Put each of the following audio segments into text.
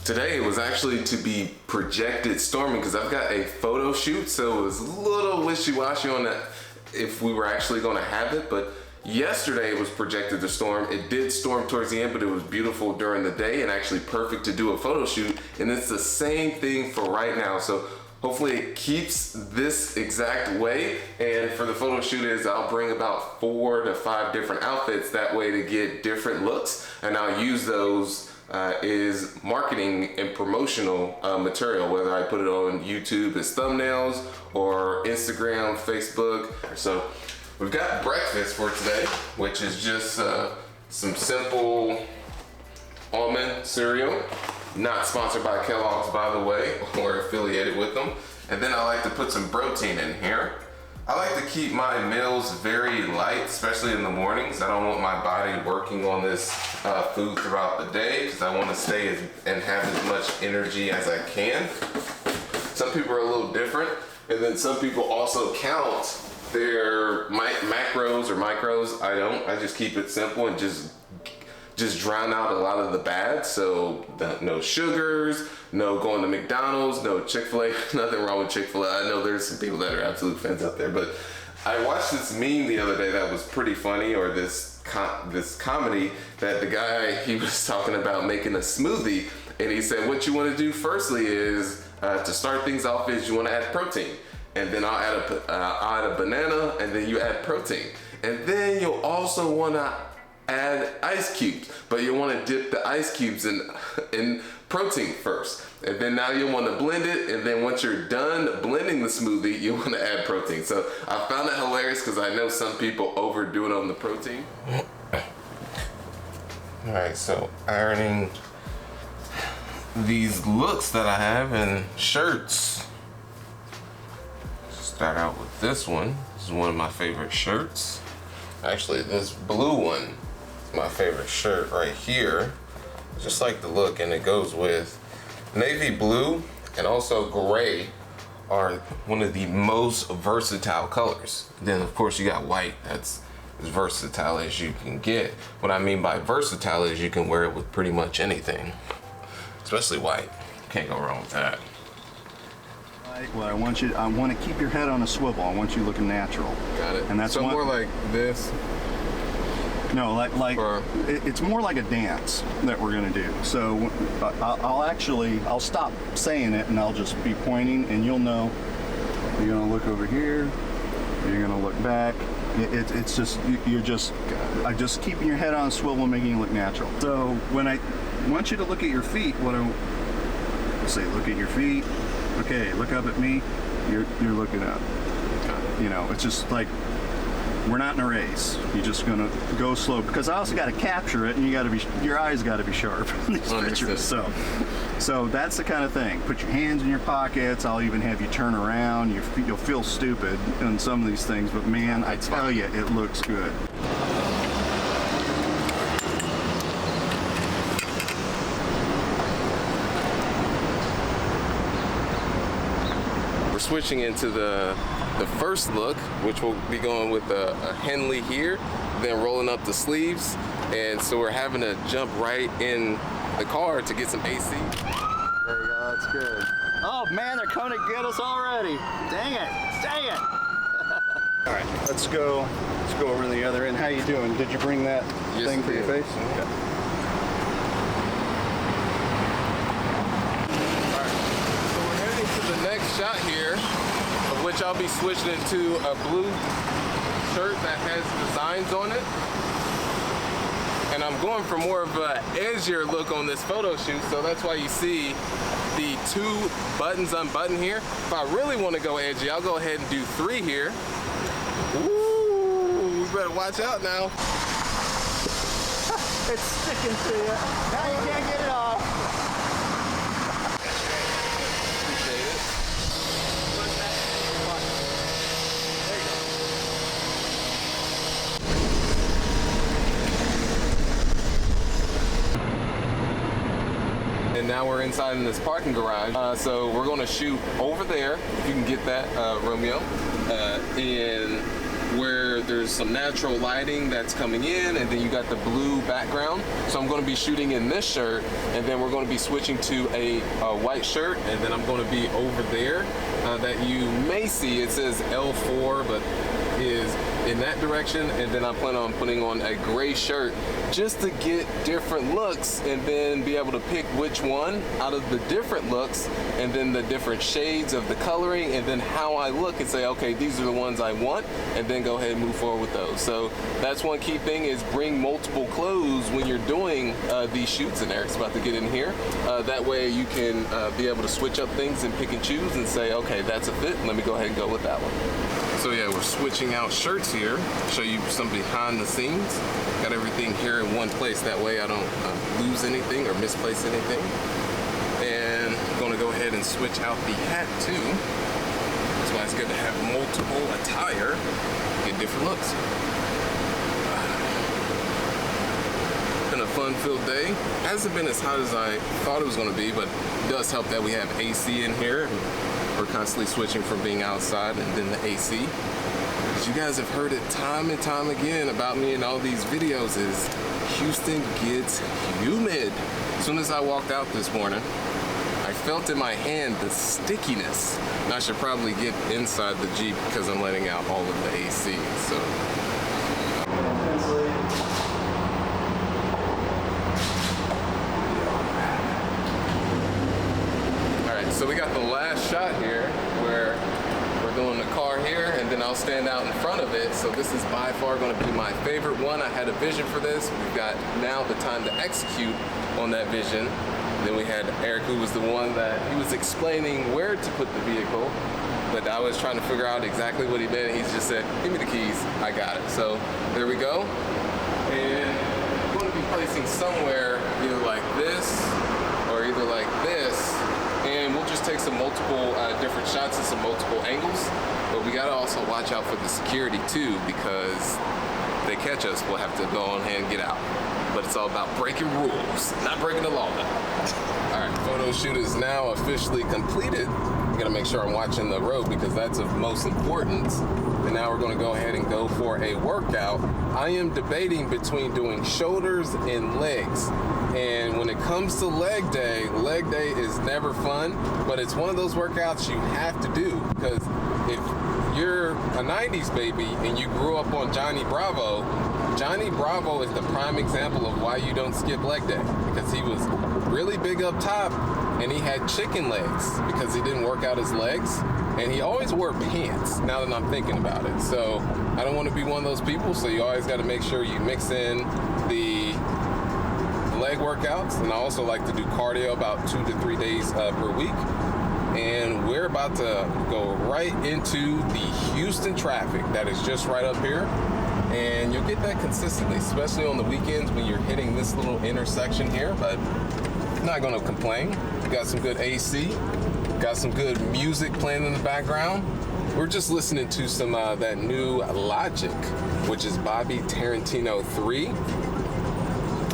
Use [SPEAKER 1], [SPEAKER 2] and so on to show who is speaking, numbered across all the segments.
[SPEAKER 1] Today it was actually to be projected storming because I've got a photo shoot, so it was a little wishy-washy on that if we were actually going to have it, but yesterday it was projected to storm. It did storm towards the end, but it was beautiful during the day and actually perfect to do a photo shoot, and it's the same thing for right now. So hopefully it keeps this exact way, and for the photo shoot is I'll bring about 4 to 5 different outfits that way to get different looks, and I'll use those is marketing and promotional material, whether I put it on YouTube as thumbnails or Instagram, Facebook. So we've got breakfast for today, which is just some simple almond cereal, not sponsored by Kellogg's, by the way, or affiliated with them. And then I like to put some protein in here. I like to keep my meals very light, especially in the mornings. I don't want my body working on this food throughout the day because I want to stay and have as much energy as I can. Some people are a little different, and then some people also count their macros or micros. I don't. I just keep it simple and just drown out a lot of the bad. So no sugars, no going to McDonald's, no Chick-fil-A. Nothing wrong with Chick-fil-A. I know there's some people that are absolute fans out there, but I watched this meme the other day that was pretty funny, or this comedy that the guy, he was talking about making a smoothie, and he said what you want to do firstly is to start things off is you want to add protein, and then I'll add a banana, and then you add protein, and then you'll also want to add ice cubes, but you want to dip the ice cubes in protein first, and then now you want to blend it, and then once you're done blending the smoothie, you want to add protein. So I found it hilarious because I know some people overdo it on the protein. All right, so ironing these looks that I have in shirts. Start out with this one. This is one of my favorite shirts. Actually, this blue one, my favorite shirt right here. Just like the look, and it goes with navy blue and also gray are one of the most versatile colors. Then of course you got white, that's as versatile as you can get. What I mean by versatile is you can wear it with pretty much anything, especially white. Can't go wrong with that.
[SPEAKER 2] Well, I want to keep your head on a swivel. I want you looking natural.
[SPEAKER 1] Got it.
[SPEAKER 2] And that's
[SPEAKER 1] so more like this.
[SPEAKER 2] No, it's more like a dance that we're gonna do. So I'll stop saying it and I'll just be pointing, and you'll know. You're gonna look over here. You're gonna look back. It's just I'm just keeping your head on a swivel, making you look natural. So when I want you to look at your feet, what I say, look at your feet. Okay, look up at me. You're looking up. You know, it's just like, we're not in a race. You're just gonna go slow, because I also got to capture it, and your eyes got to be sharp in these pictures. So that's the kind of thing. Put your hands in your pockets. I'll even have you turn around. You'll feel stupid in some of these things, but man, I tell you, it looks good.
[SPEAKER 1] We're switching into the first look, which will be going with a Henley here, then rolling up the sleeves, and so we're having to jump right in the car to get some AC.
[SPEAKER 2] There you go, that's good. Oh man, they're coming to get us already. Dang it. All right, let's go over to the other end. How you doing? Did you bring that thing for your face?
[SPEAKER 1] Mm-hmm.
[SPEAKER 2] Okay.
[SPEAKER 1] The next shot here, of which I'll be switching into a blue shirt that has designs on it, and I'm going for more of a edgier look on this photo shoot, so that's why you see the 2 buttons unbuttoned here. If I really want to go edgy, I'll go ahead and do 3 here. Ooh, you better watch out now.
[SPEAKER 2] It's sticking to you. Now you can't get it off.
[SPEAKER 1] And now we're inside in this parking garage. So we're going to shoot over there, if you can get that, Romeo. And where there's some natural lighting that's coming in, and then you got the blue background. So I'm going to be shooting in this shirt, and then we're going to be switching to a white shirt, and then I'm going to be over there that you may see. It says L4, but is in that direction, and then I plan on putting on a gray shirt just to get different looks, and then be able to pick which one out of the different looks, and then the different shades of the coloring, and then how I look, and say, okay, these are the ones I want, and then go ahead and move forward with those. So that's one key thing, is bring multiple clothes when you're doing these shoots, and Eric's about to get in here. That way you can be able to switch up things and pick and choose and say, okay, that's a fit, let me go ahead and go with that one. So yeah, we're switching out shirts here. Show you some behind the scenes. Got everything here in one place. That way I don't lose anything or misplace anything. And I'm gonna go ahead and switch out the hat too. That's why it's good to have multiple attire, get different looks. Been a fun-filled day. Hasn't been as hot as I thought it was gonna be, but it does help that we have AC in here. We're constantly switching from being outside and then the AC. As you guys have heard it time and time again about me in all these videos, is Houston gets humid. As soon as I walked out this morning, I felt in my hand the stickiness. And I should probably get inside the Jeep because I'm letting out all of the AC. So. So we got the last shot here where we're doing the car here, and then I'll stand out in front of it. So this is by far going to be my favorite one. I had a vision for this. We've got now the time to execute on that vision. Then we had Eric, who was the one that he was explaining where to put the vehicle, but I was trying to figure out exactly what he meant. He just said, give me the keys, I got it. So there we go. And I'm going to be placing somewhere either like this or either like this. And we'll just take some multiple different shots and some multiple angles. But we gotta also watch out for the security too, because if they catch us, we'll have to go on ahead and get out. But it's all about breaking rules, not breaking the law though. All right, photo shoot is now officially completed. I gotta make sure I'm watching the road because that's of most importance. And now we're gonna go ahead and go for a workout. I am debating between doing shoulders and legs. And when it comes to leg day is never fun, but it's one of those workouts you have to do, because if you're a 90s baby and you grew up on Johnny Bravo is the prime example of why you don't skip leg day, because he was really big up top and he had chicken legs because he didn't work out his legs, and he always wore pants, now that I'm thinking about it. So I don't want to be one of those people, so you always got to make sure you mix in the leg workouts. And I also like to do cardio about 2 to 3 days per week. And we're about to go right into the Houston traffic that is just right up here. And you'll get that consistently, especially on the weekends when you're hitting this little intersection here, but I'm not gonna complain. We got some good AC, got some good music playing in the background. We're just listening to some that new Logic, which is Bobby Tarantino 3.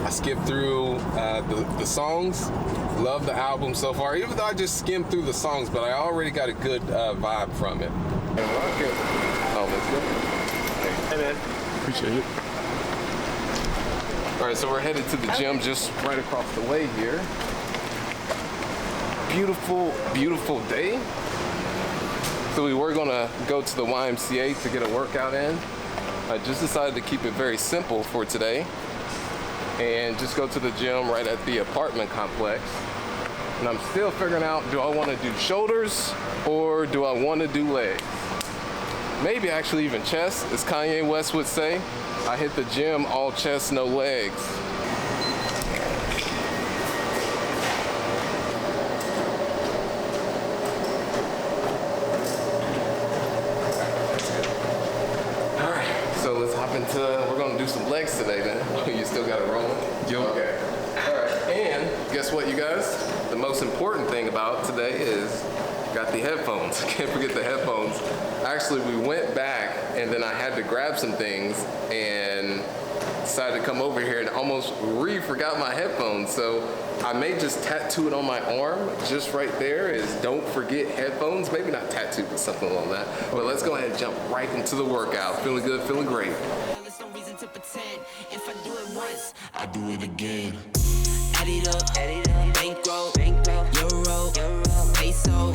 [SPEAKER 1] I skipped through the songs. Love the album so far, even though I just skimmed through the songs, but I already got a good vibe from it. Oh, let's go. Hey, man. Appreciate it. All right, so we're headed to the gym just right across the way here. Beautiful, beautiful day. So we were gonna go to the YMCA to get a workout in. I just decided to keep it very simple for today and just go to the gym right at the apartment complex. And I'm still figuring out, do I want to do shoulders or do I want to do legs? Maybe actually even chest, as Kanye West would say. I hit the gym all chest, no legs. All right, so let's hop into, we're gonna do some legs today then. You still got it rolling? Yep. Okay. All right, and guess what, you guys? The most important thing about today is got the headphones. Can't forget the headphones. Actually, we went back and then I had to grab some things, and decided to come over here and almost forgot my headphones. So I may just tattoo it on my arm, just right there is don't forget headphones. Maybe not tattoo, but something along that. But let's go ahead and jump right into the workout. Feeling good, feeling great.
[SPEAKER 3] There's no reason to pretend. If I do it once, I do it again. Add it up, bankroll, euro, peso,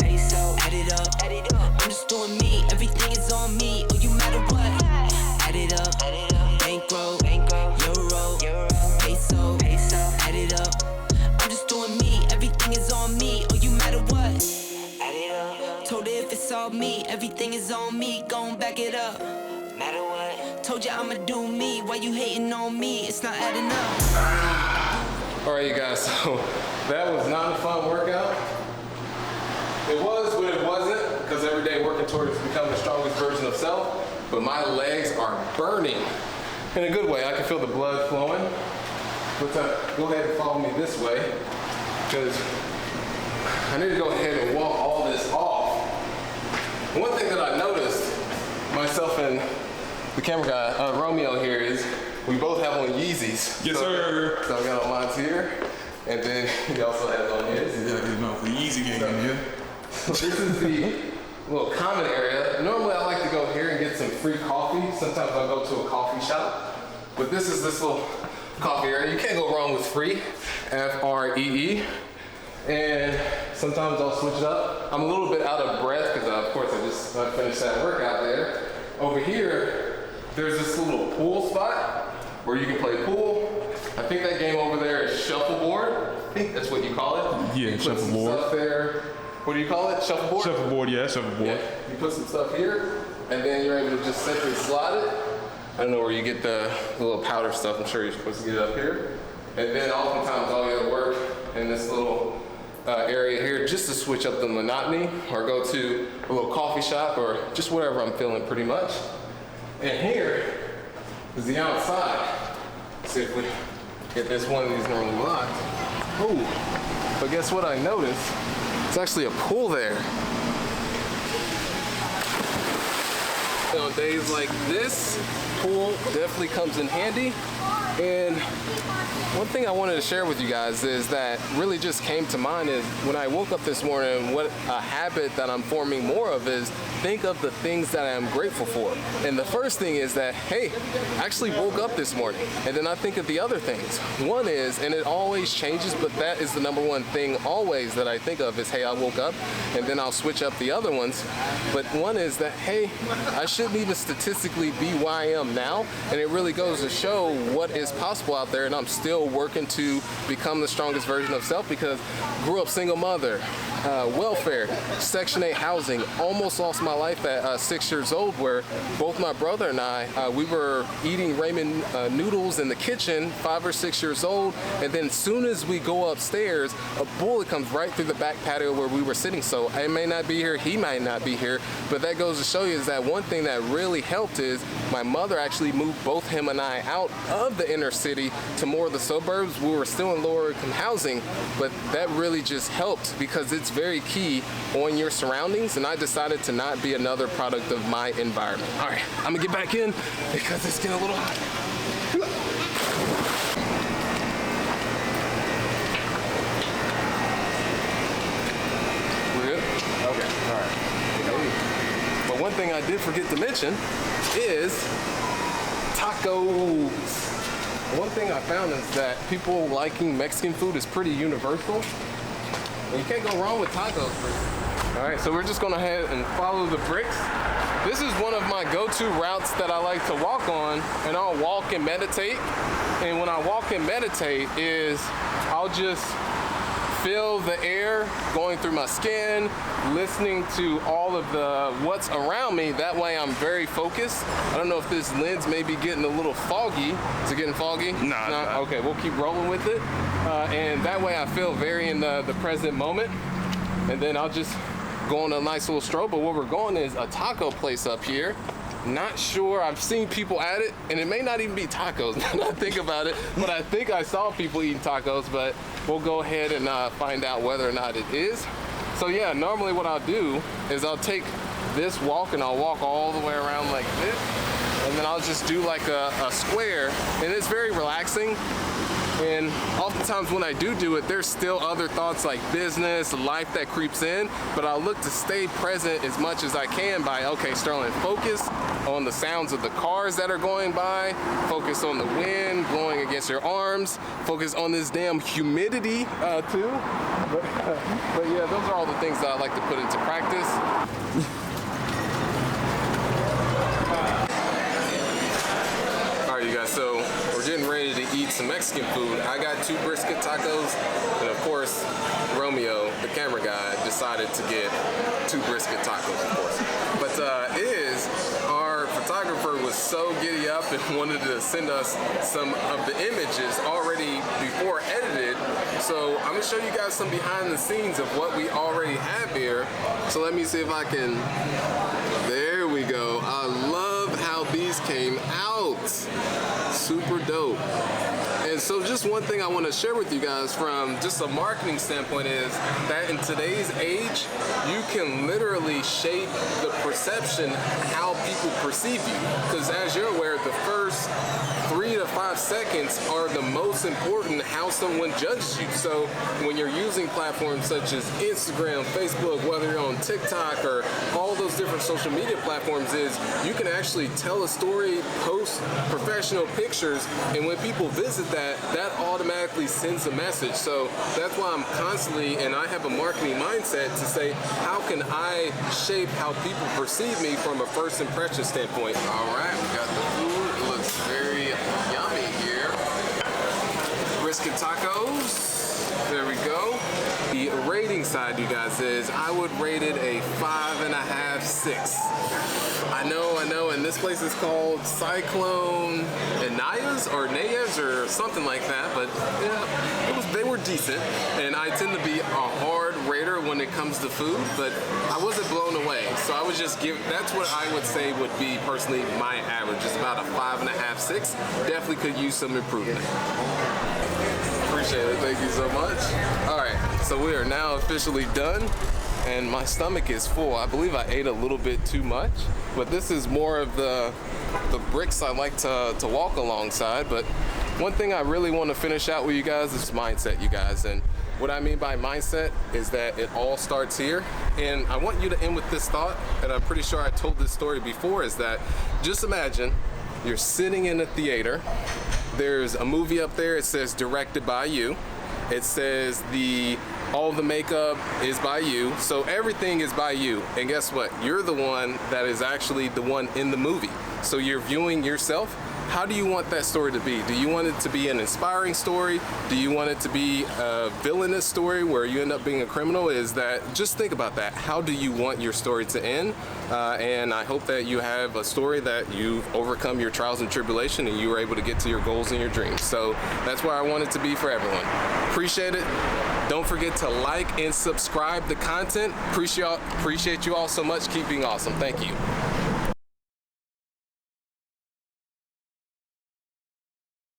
[SPEAKER 3] add it up. I'm just doing me, everything is on me. Oh, you matter what? Add it up, bankroll, euro, peso, add it up. I'm just doing me, everything is on me. Oh, you matter what? Add it up. Told her if it's all me, everything is on me. Gon' back it up. Matter what? Told you I'ma do me. Why you hating on me? It's not adding up.
[SPEAKER 1] All right, you guys, so that was not a fun workout. It was, but it wasn't, because every day working towards becoming the strongest version of self, but my legs are burning in a good way. I can feel the blood flowing. Let's go ahead and follow me this way, because I need to go ahead and walk all this off. One thing that I noticed, myself and the camera guy, Romeo here, is we both have on Yeezys.
[SPEAKER 4] Yes, sir.
[SPEAKER 1] So I got on mine here, and then he also has on his.
[SPEAKER 4] Yeah, you know, the Yeezy gang in here.
[SPEAKER 1] So this is the little common area. Normally I like to go here and get some free coffee. Sometimes I'll go to a coffee shop. But this is this little coffee area. You can't go wrong with free, F-R-E-E. And sometimes I'll switch it up. I'm a little bit out of breath because of course I just finished that workout there. Over here, there's this little pool spot where you can play pool. I think that game over there is shuffleboard. I think that's what you call it.
[SPEAKER 4] Yeah,
[SPEAKER 1] you put some
[SPEAKER 4] shuffleboard.
[SPEAKER 1] stuff there. What do you call it? Shuffleboard?
[SPEAKER 4] Shuffleboard, yeah, shuffleboard.
[SPEAKER 1] Yeah. You put some stuff here, and then you're able to just simply slide it. I don't know where you get the little powder stuff. I'm sure you're supposed to get it up here. And then oftentimes all you gotta work in this little area here just to switch up the monotony, or go to a little coffee shop, or just whatever I'm feeling pretty much. And here is the outside. Let's see if we get this one of these normally locked. Oh, but guess what I noticed? It's actually a pool there. On days like this, pool definitely comes in handy. And one thing I wanted to share with you guys is that really just came to mind is when I woke up this morning, what a habit that I'm forming more of is think of the things that I am grateful for. And the first thing is that, hey, I actually woke up this morning. And then I think of the other things. One is, and it always changes, but that is the number one thing always that I think of is, hey, I woke up, and then I'll switch up the other ones. But one is that, hey, I shouldn't even statistically be where I am now. And it really goes to show what is possible out there, and I'm still working to become the strongest version of self because grew up single mother, welfare, Section 8 housing, almost lost my life at 6 years old where both my brother and I, we were eating ramen noodles in the kitchen, 5 or 6 years old, and then as soon as we go upstairs, a bullet comes right through the back patio where we were sitting. So I may not be here, he might not be here, but that goes to show you is that one thing that really helped is my mother actually moved both him and I out of the inner city to more of the suburbs. We were still in lower income housing, but that really just helped because it's very key on your surroundings, and I decided to not be another product of my environment. All right, I'm gonna get back in because it's getting a little hot. We're good? Okay, all right. But one thing I did forget to mention is tacos. One thing I found is that people liking Mexican food is pretty universal. And you can't go wrong with tacos. All right, so we're just gonna head and follow the bricks. This is one of my go-to routes that I like to walk on, and I'll walk and meditate. And when I walk and meditate is I'll just feel the air going through my skin, listening to all of the what's around me. That way I'm very focused. I don't know if this lens may be getting a little foggy. Is it getting foggy?
[SPEAKER 4] Nah.
[SPEAKER 1] Okay, we'll keep rolling with it. And that way I feel very in the present moment. And then I'll just go on a nice little stroll. But where we're going is a taco place up here. Not sure, I've seen people at it, and it may not even be tacos now that I think about it, but I think I saw people eating tacos, but we'll go ahead and find out whether or not it is. So yeah, normally what I'll do is I'll take this walk and I'll walk all the way around like this, and then I'll just do like a square, and it's very relaxing. And oftentimes when I do it, there's still other thoughts like business, life that creeps in, but I'll look to stay present as much as I can by, okay, Sterling, focus on the sounds of the cars that are going by, focus on the wind blowing against your arms, focus on this damn humidity too. But yeah, those are all the things that I like to put into practice. All right, you guys, so we're getting ready to eat some Mexican food. I got 2 brisket tacos, and of course, Romeo, the camera guy, decided to get 2 brisket tacos, of course. But our photographer was so giddy up and wanted to send us some of the images already before edited. So I'm gonna show you guys some behind the scenes of what we already have here. So let me see if I can, there we go. I love how these came out. Super dope. And so just one thing I want to share with you guys from just a marketing standpoint is that in today's age, you can literally shape the perception how people perceive you. Because as you're aware, the first 3 to 5 seconds are the most important how someone judges you. So when you're using platforms such as Instagram, Facebook, whether you're on TikTok or all those different social media platforms, is you can actually tell a story, post professional pictures, and when people visit that automatically sends a message. So that's why I'm constantly, and I have a marketing mindset to say, how can I shape how people perceive me from a first impression standpoint? All right, we got the food. It looks very yummy here. Brisket tacos. There we go. The rating side, you guys, is I would rate it a 5.5, 6. I know, and this place is called Cyclone Anayas or Nayas or something like that, but yeah, they were decent, and I tend to be a hard rater when it comes to food, but I wasn't blown away, so I would just that's what I would say would be personally my average, is about a 5.5, 6. Definitely could use some improvement. Appreciate it, thank you so much. All right, so we are now officially done, and my stomach is full. I believe I ate a little bit too much, but this is more of the bricks I like to walk alongside. But one thing I really want to finish out with you guys is mindset, you guys. And what I mean by mindset is that it all starts here. And I want you to end with this thought, and I'm pretty sure I told this story before, is that just imagine you're sitting in a theater. There's a movie up there. It says directed by you. It says all the makeup is by you. So everything is by you. And guess what? You're the one that is actually the one in the movie. So you're viewing yourself. How do you want that story to be? Do you want it to be an inspiring story? Do you want it to be a villainous story where you end up being a criminal? Just think about that. How do you want your story to end? And I hope that you have a story that you've overcome your trials and tribulation and you were able to get to your goals and your dreams. So that's where I want it to be for everyone. Appreciate it. Don't forget to like and subscribe the content. Appreciate you all so much. Keep being awesome. Thank you.